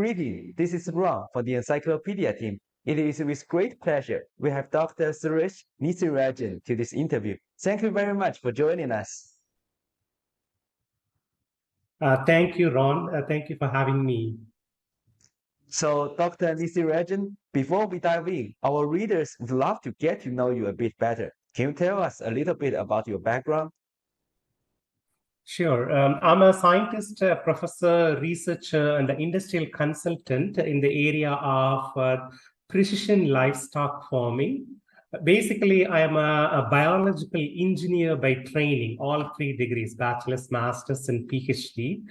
Greetings, this is Ron for the Encyclopedia team. It is with great pleasure we have Dr. Suresh Neethirajan to this interview. Thank you very much for joining us. Thank you, Ron. Thank you for having me. So, Dr. Neethirajan, before we dive in, our readers would love to get to know you a bit better. Can you tell us a little bit about your background? Sure. I'm a scientist, professor, researcher, and an industrial consultant in the area of precision livestock farming. Basically, I am a biological engineer by training, all 3 degrees, bachelor's, master's, and PhD.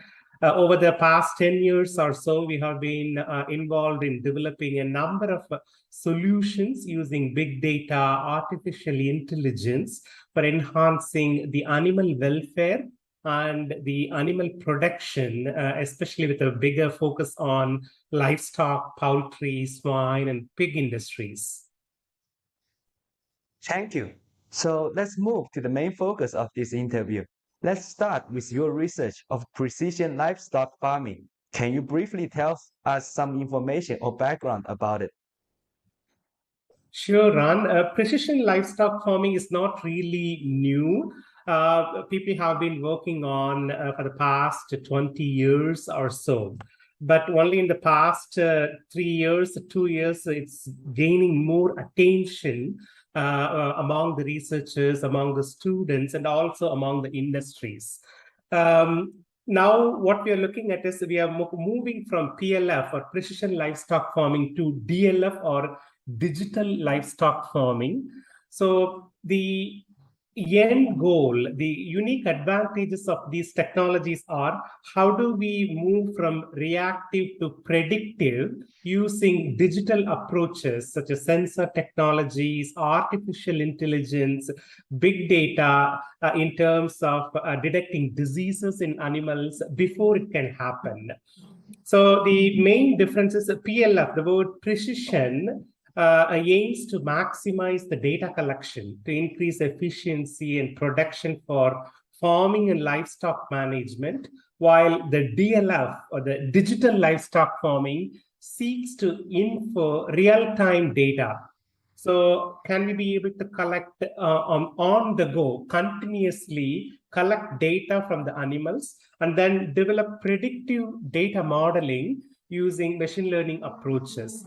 Over the past 10 years or so, we have been involved in developing a number of solutions using big data, artificial intelligence for enhancing the animal welfare and the animal production, especially with a bigger focus on livestock, poultry, swine, and pig industries. Thank you. So let's move to the main focus of this interview. Let's start with your research of precision livestock farming. Can you briefly tell us some information or background about it? Sure, Ron. Precision livestock farming is not really new. People have been working on for the past 20 years or so. But only in the past 3 years, 2 years, it's gaining more attention among the researchers, among the students, and also among the industries. Now, what we are looking at is we are moving from PLF or precision livestock farming to DLF or digital livestock farming. So the end goal, the unique advantages of these technologies are how do we move from reactive to predictive using digital approaches such as sensor technologies, artificial intelligence, big data in terms of detecting diseases in animals before it can happen. So the main difference is PLF, the word precision, aims to maximize the data collection to increase efficiency and production for farming and livestock management, while the DLF or the digital livestock farming seeks to infer real-time data. So can we be able to collect on the go, continuously collect data from the animals and then develop predictive data modeling using machine learning approaches?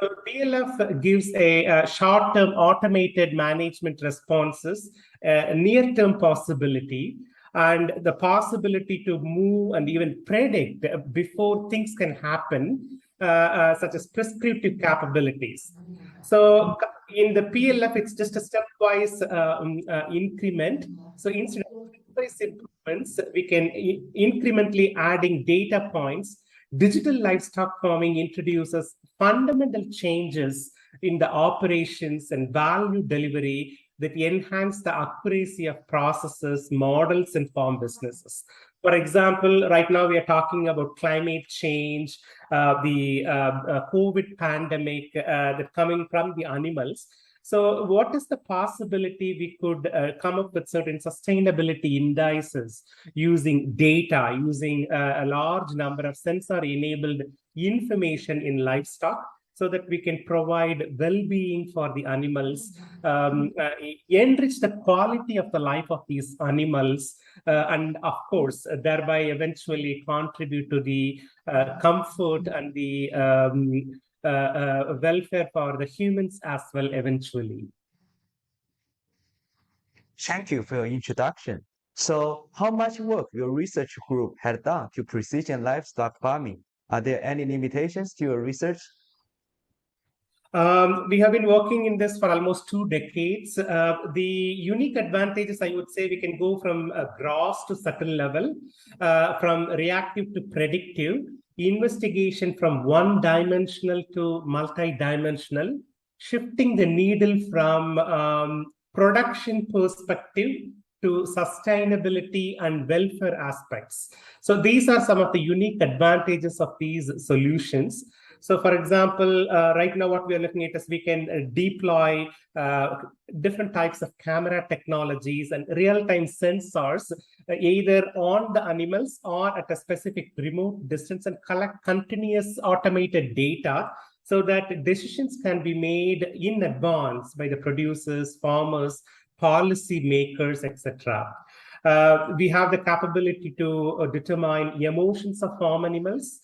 So DLF gives a short-term automated management responses, a near-term possibility, and the possibility to move and even predict before things can happen, such as prescriptive capabilities. So in the PLF, it's just a stepwise increment. So instead of stepwise improvements, we can incrementally adding data points. Digital livestock farming introduces fundamental changes in the operations and value delivery that enhance the accuracy of processes, models, and farm businesses. For example, right now we are talking about climate change, the COVID pandemic that coming from the animals. So what is the possibility we could come up with certain sustainability indices using data, using a large number of sensor-enabled information in livestock so that we can provide well-being for the animals, enrich the quality of the life of these animals, and of course, thereby eventually contribute to the comfort and the welfare for the humans as well eventually. Thank you for your introduction. So, how much work your research group had done to precision livestock farming? Are there any limitations to your research? We have been working in this for almost 2 decades. The unique advantages, I would say, we can go from gross to subtle level, from reactive to predictive, investigation from one-dimensional to multi-dimensional, shifting the needle from production perspective to sustainability and welfare aspects. So these are some of the unique advantages of these solutions. So for example, right now what we are looking at is we can deploy different types of camera technologies and real-time sensors either on the animals or at a specific remote distance and collect continuous automated data so that decisions can be made in advance by the producers, farmers, policy makers, etc. We have the capability to determine emotions of farm animals,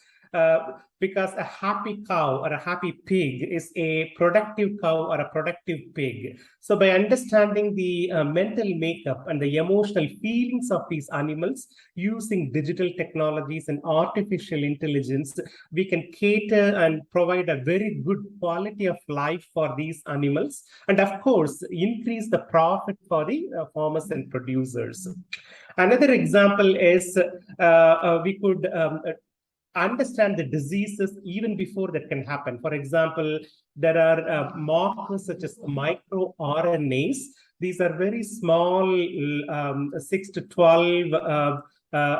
because a happy cow or a happy pig is a productive cow or a productive pig. So by understanding the mental makeup and the emotional feelings of these animals using digital technologies and artificial intelligence, we can cater and provide a very good quality of life for these animals, and of course increase the profit for the farmers and producers. Another example is we could understand the diseases even before that can happen. For example, there are markers such as microRNAs. These are very small, 6 to 12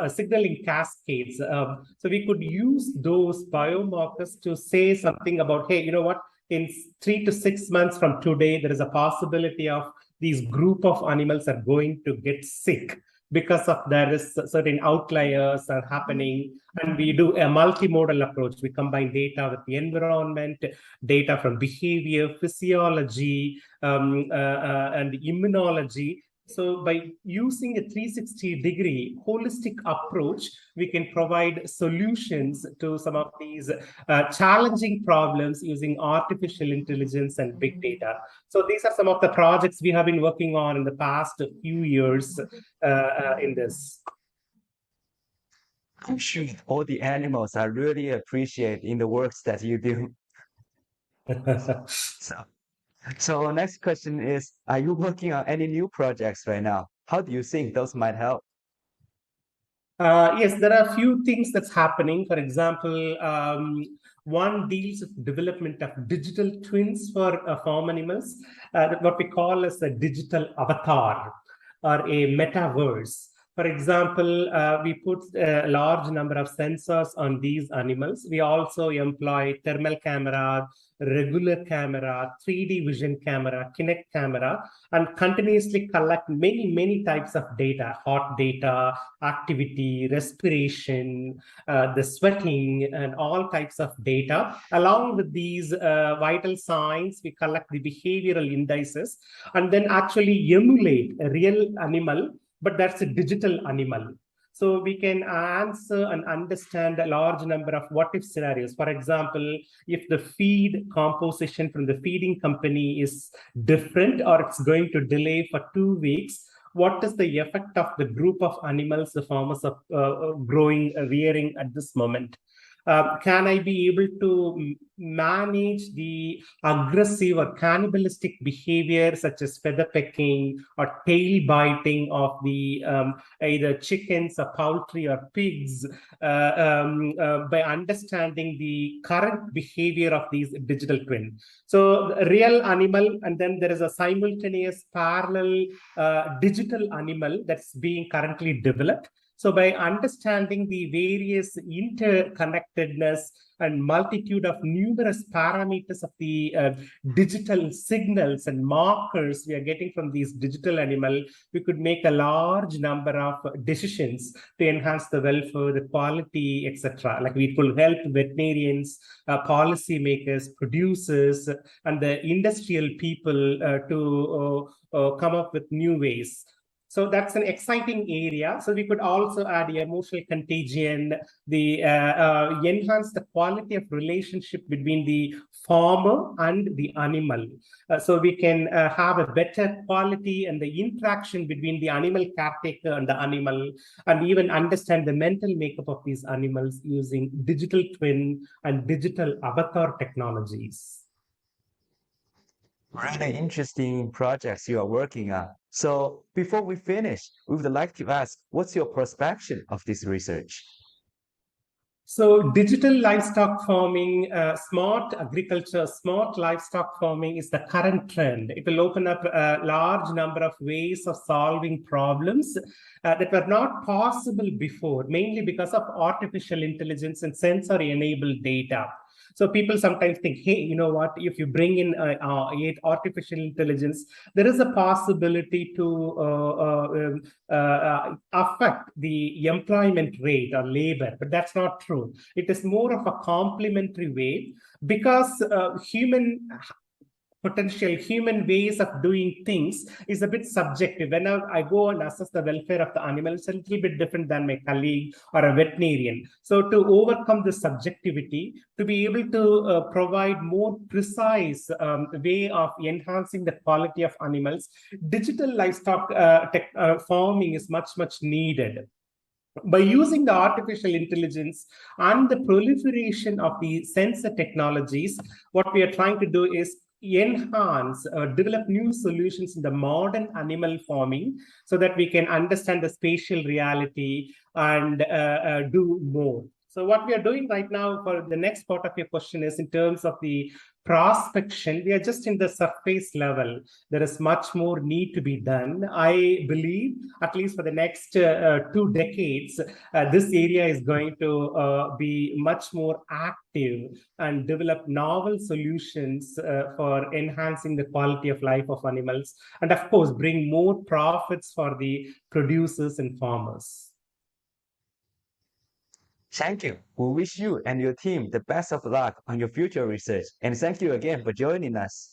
signaling cascades. So we could use those biomarkers to say something about, hey, you know what, in 3 to 6 months from today, there is a possibility of these group of animals are going to get sick because of there is certain outliers are happening. And we do a multimodal approach. We combine data with the environment, data from behavior, physiology, and immunology. So by using a 360-degree holistic approach, we can provide solutions to some of these challenging problems using artificial intelligence and big data. So these are some of the projects we have been working on in the past few years in this. I'm sure all the animals are really appreciated in the works that you do. So next question is, are you working on any new projects right now? How do you think those might help? Yes, there are a few things that's happening. For example, one deals with development of digital twins for farm animals, what we call as a digital avatar or a metaverse. For example, we put a large number of sensors on these animals. We also employ thermal camera, regular camera, 3D vision camera, Kinect camera, and continuously collect many types of data, heart data, activity, respiration, the sweating, and all types of data. Along with these vital signs, we collect the behavioral indices and then actually emulate a real animal, but that's a digital animal. So we can answer and understand a large number of what-if scenarios. For example, if the feed composition from the feeding company is different or it's going to delay for 2 weeks, what is the effect of the group of animals the farmers are rearing at this moment? Can I be able to manage the aggressive or cannibalistic behavior such as feather pecking or tail biting of the either chickens or poultry or pigs by understanding the current behavior of these digital twin? So real animal, and then there is a simultaneous parallel digital animal that's being currently developed. So by understanding the various interconnectedness and multitude of numerous parameters of the digital signals and markers we are getting from these digital animal, we could make a large number of decisions to enhance the welfare, the quality, etc. Like we could help veterinarians, policy makers, producers, and the industrial people to come up with new ways. So that's an exciting area. So we could also add the emotional contagion, the enhance the quality of relationship between the farmer and the animal. So we can have a better quality and the interaction between the animal caretaker and the animal, and even understand the mental makeup of these animals using digital twin and digital avatar technologies. Really interesting projects you are working on. So before we finish, we would like to ask, what's your perspective of this research? So digital livestock farming, smart agriculture, smart livestock farming is the current trend. It will open up a large number of ways of solving problems that were not possible before, mainly because of artificial intelligence and sensory-enabled data. So people sometimes think, hey, you know what, if you bring in artificial intelligence, there is a possibility to affect the employment rate or labor, but that's not true. It is more of a complementary way, because potential human ways of doing things is a bit subjective. When I go and assess the welfare of the animal, it's a little bit different than my colleague or a veterinarian. So to overcome the subjectivity, to be able to provide more precise way of enhancing the quality of animals, digital livestock farming is much needed. By using the artificial intelligence and the proliferation of the sensor technologies, what we are trying to do is enhance, develop new solutions in the modern animal farming, so that we can understand the spatial reality and do more. So what we are doing right now for the next part of your question is in terms of the prospection, we are just in the surface level. There is much more need to be done. I believe, at least for the next 2 decades, this area is going to be much more active and develop novel solutions for enhancing the quality of life of animals, and of course, bring more profits for the producers and farmers. Thank you. We wish you and your team the best of luck on your future research. And thank you again for joining us.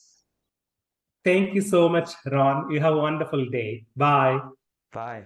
Thank you so much, Ron. You have a wonderful day. Bye. Bye.